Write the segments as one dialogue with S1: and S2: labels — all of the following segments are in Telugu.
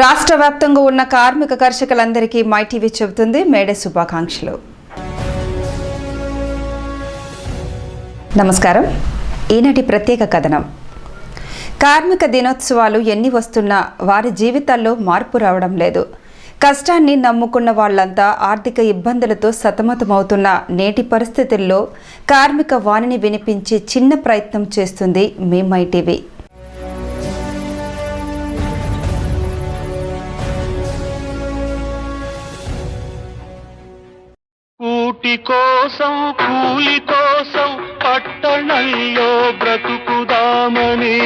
S1: రాష్ట్ర వ్యాప్తంగా ఉన్న కార్మిక కర్షకులందరికీ మైటీవీ చెబుతుంది మేడే శుభాకాంక్షలు. నమస్కారం. ఈనాటి ప్రత్యేక కథనం. కార్మిక దినోత్సవాలు ఎన్ని వస్తున్నా వారి జీవితాల్లో మార్పు రావడం లేదు. కష్టాన్ని నమ్ముకున్న వాళ్లంతా ఆర్థిక ఇబ్బందులతో సతమతమవుతున్న నేటి పరిస్థితుల్లో కార్మిక వాణిని వినిపించే చిన్న ప్రయత్నం చేస్తుంది మీ మైటీవీ.
S2: కూటి కోసం కూలి కోసం పట్టణంలో బ్రతుకుదామని,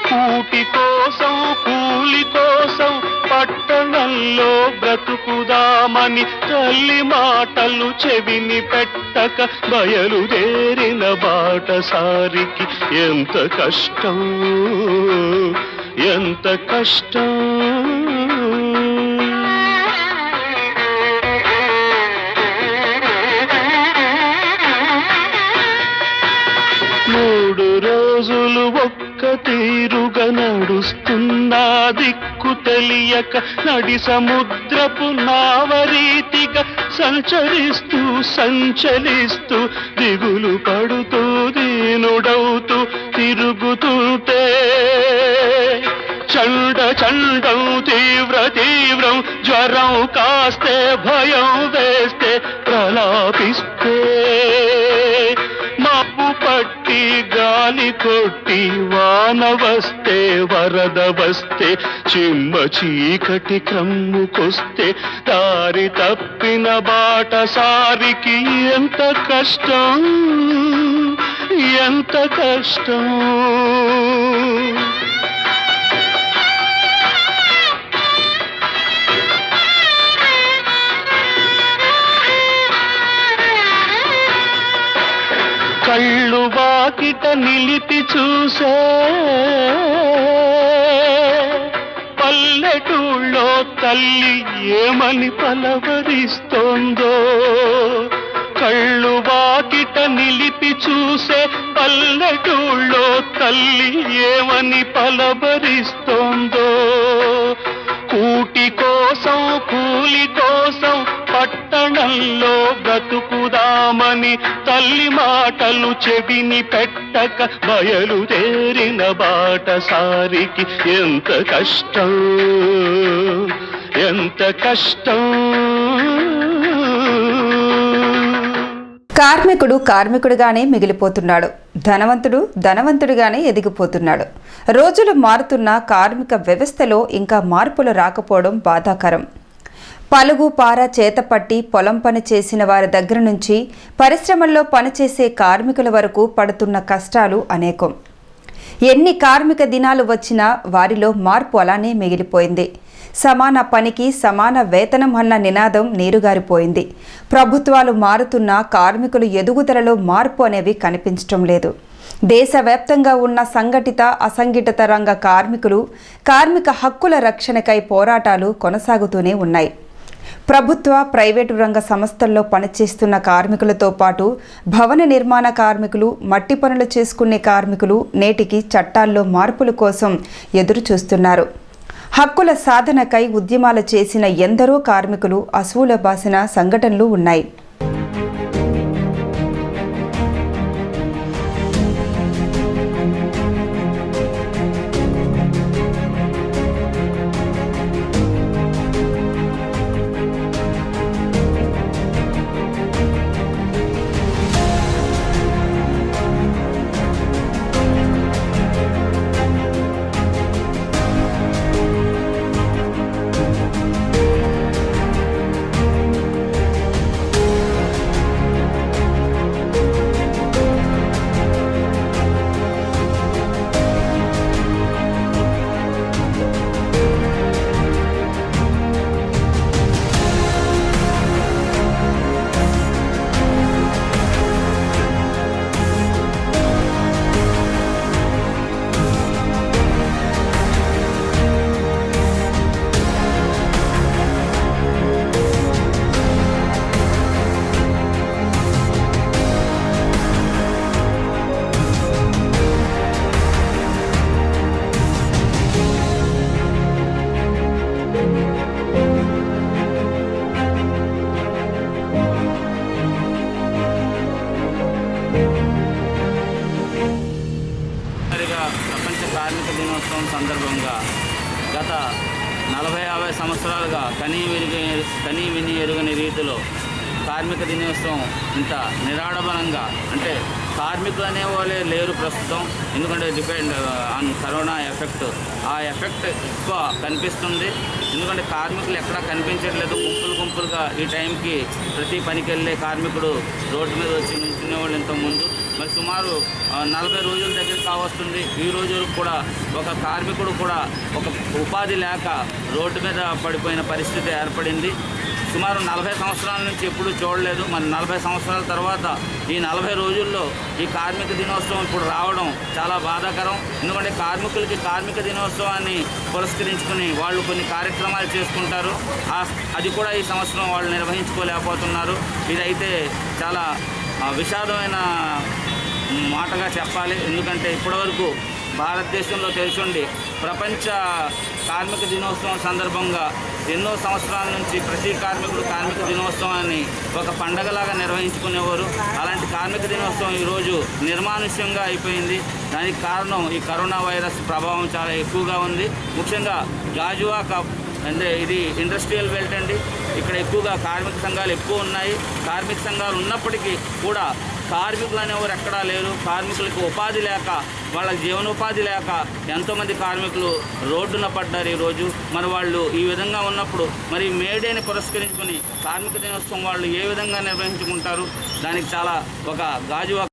S2: కూటి కోసం కూలి కోసం పట్టణంలో బ్రతుకుదామని తల్లి మాటలు చెవిని పెట్టక బయలుదేరిన బాటసారికి ఎంత కష్టం, ఎంత కష్టం. మూడు రోజులు ఒక్క తీరుగా నడుస్తున్నా దిక్కు తెలియక నడి సముద్రపు నావరీతిగా సంచరిస్తూ సంచలిస్తూ దిగులు పడుతూ దీనుడవుతూ తిరుగుతుంటే చండం తీవ్రం జ్వరం కాస్తే భయం వేస్తే ప్రలాపిస్తే మబ్బు పట్టి గాలి కొట్టి వాన వస్తే వరద వస్తే చిమ్మ చీకటి క్రమ్ముకొస్తే దారి తప్పిన బాటసారికి ఎంత కష్టం, ఎంత కష్టం. కళ్ళు వాకిట నిలిపి చూసే పల్లెటూళ్ళో తల్లి ఏమని పలవరిస్తోందో, కళ్ళు వాకిట నిలిపి చూసే పల్లెటూళ్ళో తల్లి ఏమని పలవరిస్తోందో. కూటి కోసం కూలి కోసం పట్టణంలో బ్రతుకుదామని తల్లి మాటలు చెవిని పెట్టక బయలుదేరిన బాటసారికి ఎంత కష్టం, ఎంత కష్టం.
S1: కార్మికుడు కార్మికుడిగానే మిగిలిపోతున్నాడు, ధనవంతుడు ధనవంతుడిగానే ఎదిగిపోతున్నాడు. రోజులు మారుతున్న కార్మిక వ్యవస్థలో ఇంకా మార్పులు రాకపోవడం బాధాకరం. పలుగు పార చేతపట్టి పొలం పని చేసిన వారి దగ్గర నుంచి పరిశ్రమల్లో పనిచేసే కార్మికుల వరకు పడుతున్న కష్టాలు అనేకం. ఎన్ని కార్మిక దినాలు వచ్చినా వారిలో మార్పు అలానే మిగిలిపోయింది. సమాన పనికి సమాన వేతనం అన్న నినాదం నీరుగారిపోయింది. ప్రభుత్వాలు మారుతున్నా కార్మికులు ఎదుగుదలలో మార్పు అనేవి కనిపించటం లేదు. దేశవ్యాప్తంగా ఉన్న సంఘటిత అసంఘటిత రంగ కార్మికులు కార్మిక హక్కుల రక్షణకై పోరాటాలు కొనసాగుతూనే ఉన్నాయి. ప్రభుత్వ ప్రైవేటు రంగ సంస్థల్లో పనిచేస్తున్న కార్మికులతో పాటు భవన నిర్మాణ కార్మికులు, మట్టి పనులు చేసుకునే కార్మికులు నేటికి చట్టాల్లో మార్పుల కోసం ఎదురు చూస్తున్నారు. హక్కుల సాధనకై ఉద్యమాలు చేసిన ఎందరో కార్మికులు అసువుల బాసిన సంఘటనలు ఉన్నాయి.
S3: సంవత్సరాలుగా కనీ విని ఎరుగని రీతిలో కార్మిక దినోత్సవం ఇంత నిరాడంబరంగా, అంటే కార్మికులు అనేవాళ్ళే లేరు ప్రస్తుతం, ఎందుకంటే డిపెండ్ ఆన్ కరోనా ఎఫెక్ట్. ఆ ఎఫెక్ట్ ఎక్కువ కనిపిస్తుంది, ఎందుకంటే కార్మికులు ఎక్కడా కనిపించట్లేదు. గుంపులుగా ఈ టైంకి ప్రతి పనికి వెళ్ళే కార్మికుడు రోడ్డు మీద వచ్చి నిల్చునేవాళ్ళు ఇంతకుముందు. మరి సుమారు 40 రోజుల దగ్గర కావస్తుంది. ఈ రోజులకు కూడా ఒక కార్మికుడు కూడా ఒక ఉపాధి లేక రోడ్డు మీద పడిపోయిన పరిస్థితి ఏర్పడింది. సుమారు 40 సంవత్సరాల నుంచి ఎప్పుడూ చూడలేదు. మరి 40 సంవత్సరాల తర్వాత ఈ 40 రోజుల్లో ఈ కార్మిక దినోత్సవం ఇప్పుడు రావడం చాలా బాధాకరం. ఎందుకంటే కార్మికులకి కార్మిక దినోత్సవాన్ని పురస్కరించుకుని వాళ్ళు కొన్ని కార్యక్రమాలు చేసుకుంటారు. అది కూడా ఈ సంవత్సరం వాళ్ళు నిర్వహించుకోలేకపోతున్నారు. ఇదైతే చాలా విషాదమైన మాటగా చెప్పాలి. ఎందుకంటే ఇప్పటివరకు భారతదేశంలో తెలిసిండి ప్రపంచ కార్మిక దినోత్సవం సందర్భంగా ఎన్నో సంవత్సరాల నుంచి ప్రతి కార్మికుడు కార్మిక దినోత్సవాన్ని ఒక పండగలాగా నిర్వహించుకునేవారు. అలాంటి కార్మిక దినోత్సవం ఈరోజు నిర్మానుష్యంగా అయిపోయింది. దానికి కారణం ఈ కరోనా వైరస్ ప్రభావం చాలా ఎక్కువగా ఉంది. ముఖ్యంగా గాజువా అంటే ఇది ఇండస్ట్రియల్ బెల్ట్ అండి. ఇక్కడ ఎక్కువగా కార్మిక సంఘాలు ఎక్కువ ఉన్నాయి. కార్మిక సంఘాలు ఉన్నప్పటికీ కూడా కార్మికులు అనేవారు ఎక్కడా లేరు. కార్మికులకు ఉపాధి లేక, వాళ్ళ జీవనోపాధి లేక ఎంతోమంది కార్మికులు రోడ్డున పడ్డారు ఈరోజు. మరి వాళ్ళు ఈ విధంగా ఉన్నప్పుడు మరి మేడేని పురస్కరించుకుని కార్మిక దినోత్సవం వాళ్ళు ఏ విధంగా నిర్వహించుకుంటారు? దానికి చాలా ఒక గాజువా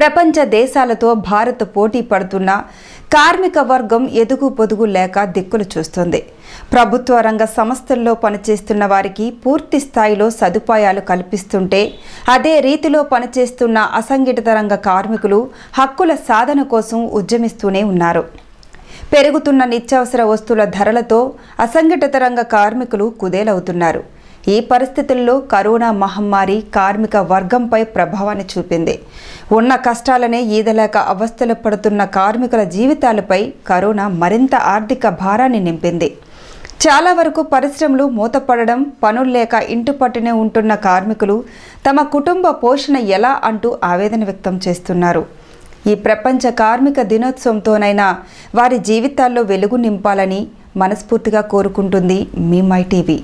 S1: ప్రపంచ దేశాలతో భారత్ పోటీ పడుతున్న కార్మిక వర్గం ఎదుగు పొదుగు లేక దిక్కులు చూస్తుంది. ప్రభుత్వ రంగ సంస్థల్లో పనిచేస్తున్న వారికి పూర్తి స్థాయిలో సదుపాయాలు కల్పిస్తుంటే, అదే రీతిలో పనిచేస్తున్న అసంఘటిత రంగ కార్మికులు హక్కుల సాధన కోసం ఉద్యమిస్తూనే ఉన్నారు. పెరుగుతున్న నిత్యావసర వస్తువుల ధరలతో అసంఘటిత రంగ కార్మికులు కుదేలవుతున్నారు. ఈ పరిస్థితుల్లో కరోనా మహమ్మారి కార్మిక వర్గంపై ప్రభావాన్ని చూపింది. ఉన్న కష్టాలనే ఈదలేక అవస్థలు పడుతున్న కార్మికుల జీవితాలపై కరోనా మరింత ఆర్థిక భారాన్ని నింపింది. చాలా వరకు పరిశ్రమలు మూతపడడం, పనులు లేక ఇంటి పట్టునే ఉంటున్న కార్మికులు తమ కుటుంబ పోషణ ఎలా అంటూ ఆవేదన వ్యక్తం చేస్తున్నారు. ఈ ప్రపంచ కార్మిక దినోత్సవంతోనైనా వారి జీవితాల్లో వెలుగు నింపాలని మనస్ఫూర్తిగా కోరుకుంటుంది మీ మై టీవీ.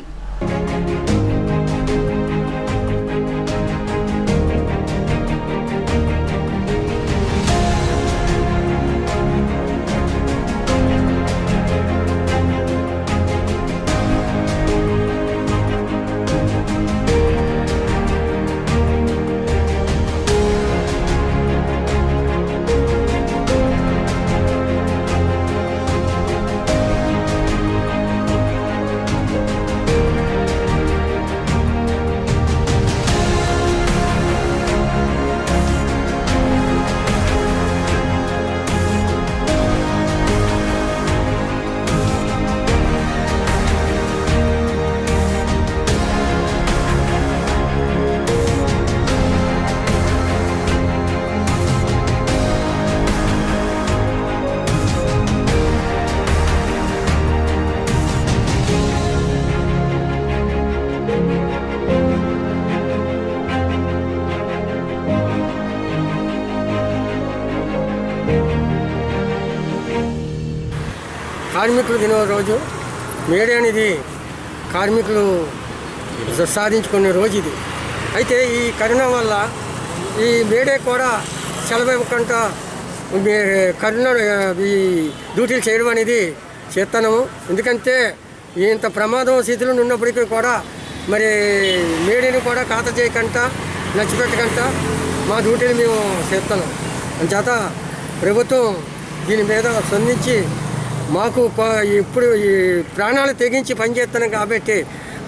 S4: కార్మికుల దినం రోజు మేడే అనేది కార్మికులు సాధించుకునే రోజు ఇది. అయితే ఈ కరోనా వల్ల ఈ మేడే కూడా సెలవు ఇవ్వకుండా కరోనా ఈ డ్యూటీలు చేయడం అనేది చేస్తున్నాము. ఎందుకంటే ఇంత ప్రమాదం స్థితిలో ఉన్నప్పటికీ కూడా మరి మేడేని కూడా ఖాతా చేయకుండా నచ్చిపెట్టకుండా మా డ్యూటీలు మేము చేస్తున్నాం. అంచేత ప్రభుత్వం దీని మీద స్పందించి మాకు ఇప్పుడు ఈ ప్రాణాలు తెగించి పనిచేస్తున్నాం కాబట్టి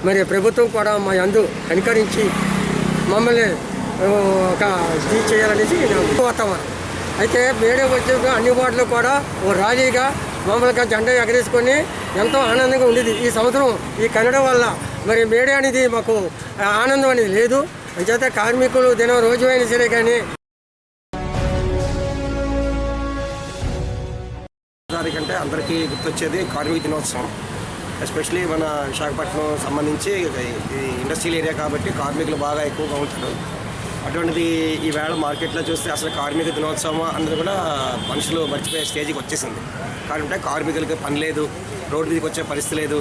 S4: మరి ప్రభుత్వం కూడా మా యందు కనికరించి మమ్మల్ని ఒక ఇది చేయాలనేసి వాతావరణం. అయితే మేడే వచ్చాక అన్ని వాటిలో కూడా ఓ ర్యాలీగా మమ్మల్ని జెండా ఎగరేసుకొని ఎంతో ఆనందంగా ఉండేది. ఈ సంవత్సరం ఈ కన్నడ వల్ల మరి మేడే అనేది మాకు ఆనందం అనేది లేదు. అంచేత కార్మికులు దినం రోజు అయినా సరే కానీ
S5: కంటే అందరికీ గుర్తొచ్చేది కార్మిక దినోత్సవం. ఎస్పెషలీ మన విశాఖపట్నం సంబంధించి ఇండస్ట్రియల్ ఏరియా కాబట్టి కార్మికులు బాగా ఎక్కువగా ఉంటారు. అటువంటిది ఈవేళ మార్కెట్లో చూస్తే అసలు కార్మిక దినోత్సవం అన్నది కూడా మనుషులు మర్చిపోయే స్టేజ్కి వచ్చేసింది. కాబట్టి కార్మికులకి పని లేదు, రోడ్డు మీదకి వచ్చే పరిస్థితి లేదు,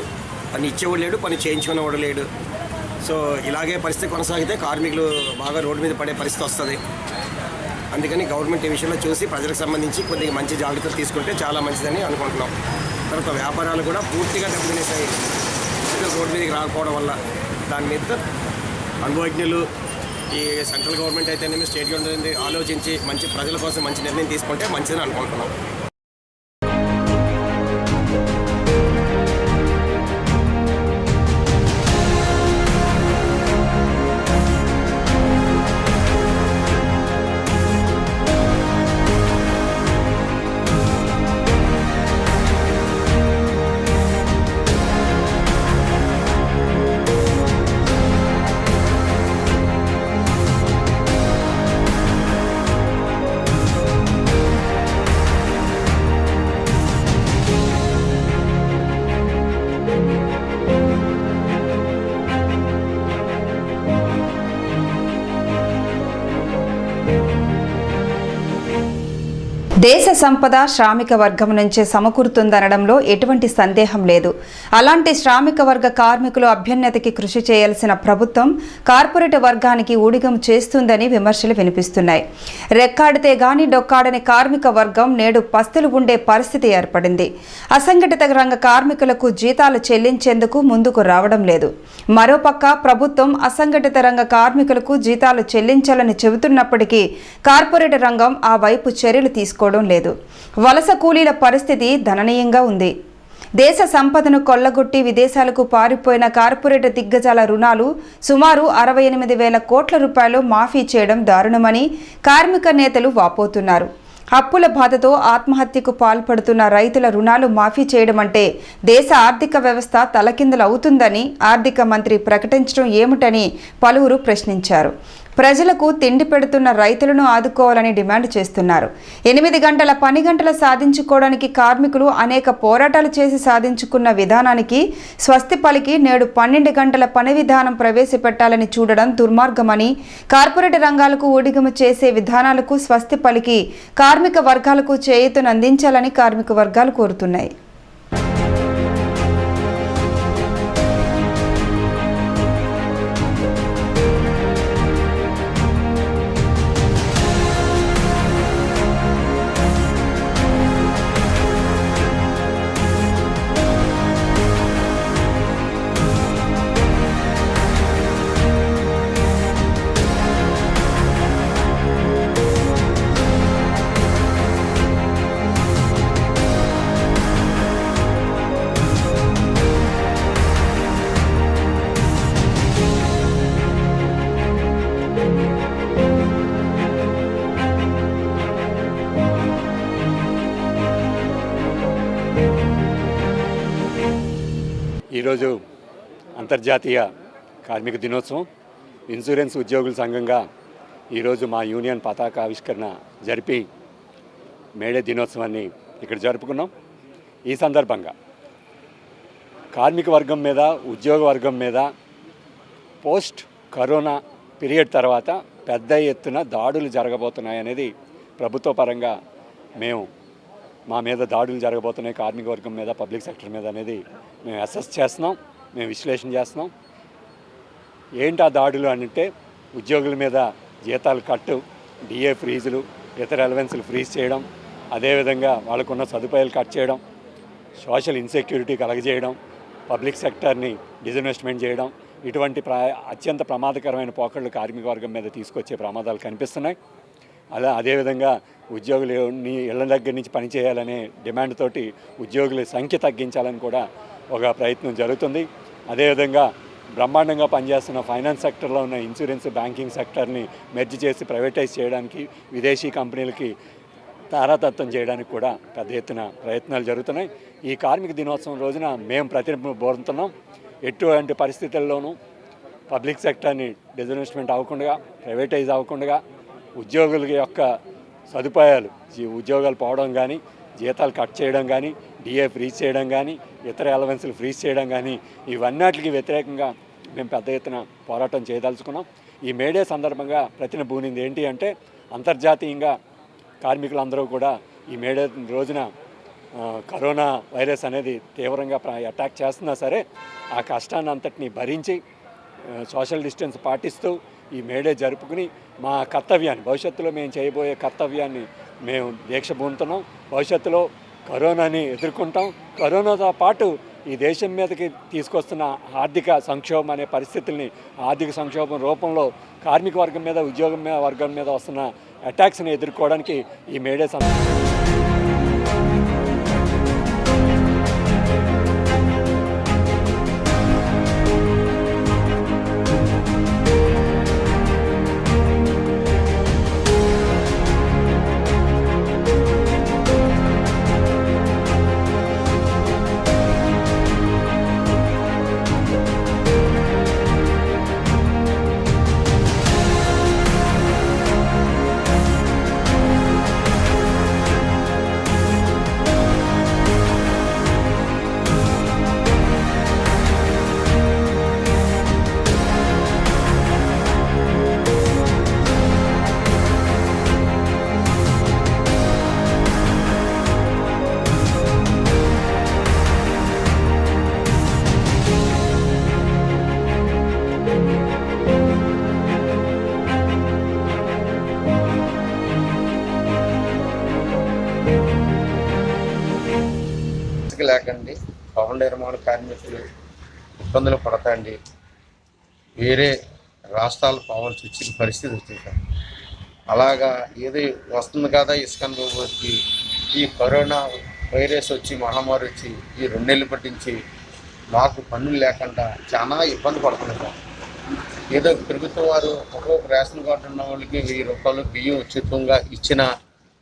S5: పని ఇచ్చేవాడు లేడు, పని చేయించుకునేవాడు లేడు. సో ఇలాగే పరిస్థితి కొనసాగితే కార్మికులు బాగా రోడ్డు మీద పడే పరిస్థితి వస్తుంది. అందుకని గవర్నమెంట్ ఈ విషయంలో చూసి ప్రజలకు సంబంధించి కొద్దిగా మంచి జాగ్రత్తలు తీసుకుంటే చాలా మంచిదని అనుకుంటున్నాం. తర్వాత వ్యాపారాలు కూడా పూర్తిగా దెబ్బతినేసాయి రోడ్డు మీదకి రాకపోవడం వల్ల. దాని మీద అనుభవజ్ఞులు ఈ సెంట్రల్ గవర్నమెంట్ అయితేనేమి స్టేట్ గవర్నమెంట్ ఆలోచించి మంచి ప్రజల కోసం మంచి నిర్ణయం తీసుకుంటే మంచిదని అనుకుంటున్నాం.
S1: దేశ సంపద శ్రామిక వర్గం నుంచే సమకూరుతుందనడంలో ఎటువంటి సందేహం లేదు. అలాంటి శ్రామిక వర్గ కార్మికుల అభ్యున్నతికి కృషి చేయాల్సిన ప్రభుత్వం కార్పొరేట్ వర్గానికి ఊడిగం చేస్తుందని విమర్శలు వినిపిస్తున్నాయి. రెక్కాడితే గాని డొక్కాడని కార్మిక వర్గం నేడు పస్తులు ఉండే పరిస్థితి ఏర్పడింది. అసంఘటిత రంగ కార్మికులకు జీతాలు చెల్లించేందుకు ముందుకు రావడం లేదు. మరోపక్క ప్రభుత్వం అసంఘటిత రంగ కార్మికులకు జీతాలు చెల్లించాలని చెబుతున్నప్పటికీ కార్పొరేట్ రంగం ఆ వైపు చర్యలు తీసుకోవడం లేదు. వలస కూలీల పరిస్థితి దయనీయంగా ఉంది. దేశ సంపదను కొల్లగొట్టి విదేశాలకు పారిపోయిన కార్పొరేట్ దిగ్గజాల రుణాలు సుమారు 68,000 కోట్ల రూపాయలు మాఫీ చేయడం దారుణమని కార్మిక నేతలు వాపోతున్నారు. అప్పుల బాధతో ఆత్మహత్యకు పాల్పడుతున్న రైతుల రుణాలు మాఫీ చేయడం అంటే దేశ ఆర్థిక వ్యవస్థ తలకిందులవుతుందని ఆర్థిక మంత్రి ప్రకటించడం ఏమిటని పలువురు ప్రశ్నించారు. ప్రజలకు తిండి పెడుతున్న రైతులను ఆదుకోవాలని డిమాండ్ చేస్తున్నారు. 8 గంటల పని గంటలు సాధించుకోవడానికి కార్మికులు అనేక పోరాటాలు చేసి సాధించుకున్న విధానానికి స్వస్తి పలికి నేడు 12 గంటల పని విధానం ప్రవేశపెట్టాలని చూడడం దుర్మార్గమని, కార్పొరేట్ రంగాలకు ఊడిగము చేసే విధానాలకు స్వస్తి పలికి కార్మిక వర్గాలకు చేయూతను అందించాలని కార్మిక వర్గాలు కోరుతున్నాయి.
S6: ఈరోజు అంతర్జాతీయ కార్మిక దినోత్సవం. ఇన్సూరెన్స్ ఉద్యోగుల సంఘంగా ఈరోజు మా యూనియన్ పతాకావిష్కరణ జరిపి మేడే దినోత్సవాన్ని ఇక్కడ జరుపుకున్నాం. ఈ సందర్భంగా కార్మిక వర్గం మీద, ఉద్యోగ వర్గం మీద పోస్ట్ కరోనా పీరియడ్ తర్వాత పెద్ద ఎత్తున దాడులు జరగబోతున్నాయనేది ప్రభుత్వ పరంగా మేము మా మీద దాడులు జరగబోతున్నాయి కార్మిక వర్గం మీద, పబ్లిక్ సెక్టర్ మీద అనేది మేము అసెస్ చేస్తున్నాం, మేము విశ్లేషణ చేస్తున్నాం. ఏంటి ఆ దాడులు అంటే ఉద్యోగుల మీద జీతాలు కట్టు, డిఏ ఫ్రీజులు, ఇతర అలవెన్సులు ఫ్రీజ్ చేయడం, అదేవిధంగా వాళ్ళకున్న సదుపాయాలు కట్ చేయడం, సోషల్ ఇన్సెక్యూరిటీ కలగజేయడం, పబ్లిక్ సెక్టర్ని డిజిన్వెస్ట్మెంట్ చేయడం, ఇటువంటి అత్యంత ప్రమాదకరమైన పోకళ్ళు కార్మిక వర్గం మీద తీసుకొచ్చే ప్రమాదాలు కనిపిస్తున్నాయి. అదేవిధంగా ఉద్యోగులు ఇళ్ల దగ్గర నుంచి పనిచేయాలనే డిమాండ్ తోటి ఉద్యోగుల సంఖ్య తగ్గించాలని కూడా ఒక ప్రయత్నం జరుగుతుంది. అదేవిధంగా బ్రహ్మాండంగా పనిచేస్తున్న ఫైనాన్స్ సెక్టర్లో ఉన్న ఇన్సూరెన్స్, బ్యాంకింగ్ సెక్టర్ని మెర్జ్ చేసి ప్రైవేటైజ్ చేయడానికి, విదేశీ కంపెనీలకి తారాతత్వం చేయడానికి కూడా పెద్ద ఎత్తున ప్రయత్నాలు జరుగుతున్నాయి. ఈ కార్మిక దినోత్సవం రోజున మేము ప్రతిబోరుతున్నాం. ఎటువంటి పరిస్థితుల్లోనూ పబ్లిక్ సెక్టర్ని డిజిన్వెస్ట్మెంట్ అవ్వకుండా, ప్రైవేటైజ్ అవ్వకుండా, ఉద్యోగుల యొక్క సదుపాయాలు, ఉద్యోగాలు పోవడం కానీ, జీతాలు కట్ చేయడం కానీ, డిఏ ఫ్రీజ్ చేయడం కానీ, ఇతర అలవెన్సులు ఫ్రీజ్ చేయడం కానీ, ఇవన్నిటికి వ్యతిరేకంగా మేము పెద్ద ఎత్తున పోరాటం చేయదలుచుకున్నాం. ఈ మేడే సందర్భంగా ప్రతినబూనింది ఏంటి అంటే అంతర్జాతీయంగా కార్మికులందరూ కూడా ఈ మేడే రోజున కరోనా వైరస్ అనేది తీవ్రంగా అటాక్ చేస్తున్నా సరే ఆ కష్టాన్ని అంతటినీ భరించి సోషల్ డిస్టెన్స్ పాటిస్తూ ఈ మేడే జరుపుకుని మా కర్తవ్యాన్ని, భవిష్యత్తులో మేము చేయబోయే కర్తవ్యాన్ని మేము దీక్ష పూనుతున్నాం. భవిష్యత్తులో కరోనాని ఎదుర్కొంటాం. కరోనాతో పాటు ఈ దేశం మీదకి తీసుకొస్తున్న ఆర్థిక సంక్షోభం అనే పరిస్థితుల్ని, ఆర్థిక సంక్షోభం రూపంలో కార్మిక వర్గం మీద, ఉద్యోగం మీద, వర్గం మీద వస్తున్న అటాక్స్ని ఎదుర్కోవడానికి ఈ మేడే
S7: లేకండి భవన నిర్మాణ కార్మికులు ఇబ్బందులు పడతాండి, వేరే రాష్ట్రాలు పోవాల్సి వచ్చిన పరిస్థితి వచ్చింది సార్. అలాగా ఏది వస్తుంది కదా ఇసుకను వచ్చి ఈ కరోనా వైరస్ వచ్చి, మహమ్మారి వచ్చి ఈ 2 నెలలు పట్టించి మాకు పన్నులు లేకుండా చాలా ఇబ్బంది పడుతున్నాం సార్. ఏదో ప్రభుత్వం వారు ఒక్కొక్క రేషన్ కార్డు ఉన్న వాళ్ళకి 1000 రూపాయలు బియ్యం ఉచితంగా ఇచ్చినా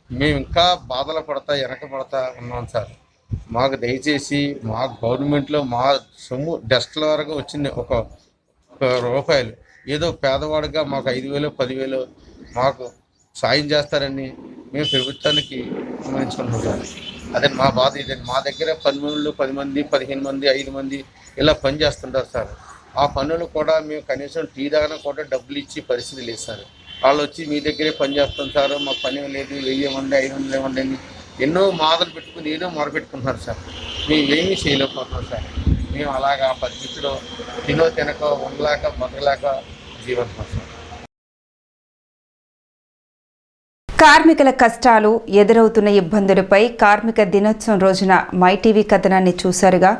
S7: మేము ఇంకా బాధలు పడతా, వెనక పడతా ఉన్నాం సార్. మాకు దయచేసి మా గవర్నమెంట్లో మా సొమ్ము డెస్క్ల వరకు వచ్చింది ఒక రూపాయలు, ఏదో పేదవాడిగా మాకు 5,000 10,000 మాకు సాయం చేస్తారని మేము ప్రభుత్వానికి గమనించుకుంటున్నాం సార్. అదే మా బాధ. ఇదండి మా దగ్గర 10 మంది 15 మంది 5 మంది ఇలా పని చేస్తుంటారు సార్. ఆ పనులు కూడా మేము కనీసం టీ దగ్గర కూడా డబ్బులు ఇచ్చి పరిస్థితి లేదు సార్. వాళ్ళు వచ్చి మీ దగ్గరే పని చేస్తాం సార్, మాకు పని లేదు, 1000 ఇవ్వండి 500 ఇవ్వండి అని ఎన్నో మాటలు పెట్టుకుని ఏదో మొరపెట్టుకుంటున్నారు సార్. మేము ఏమీ చేయలేకపోతున్నాం సార్. మేము అలాగా పరిస్థితిలో తినక ఉండలేక బతకలేక జీవిస్తున్నాం సార్.
S1: కార్మికుల కష్టాలు, ఎదురవుతున్న ఇబ్బందులపై కార్మిక దినోత్సవం రోజున మైటీవీ కథనాన్ని చూశారుగా.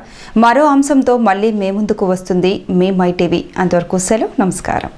S1: మరో అంశంతో మళ్ళీ మీ ముందుకు వస్తుంది మీ మైటీవీ. అంతవరకు సెలవు, నమస్కారం.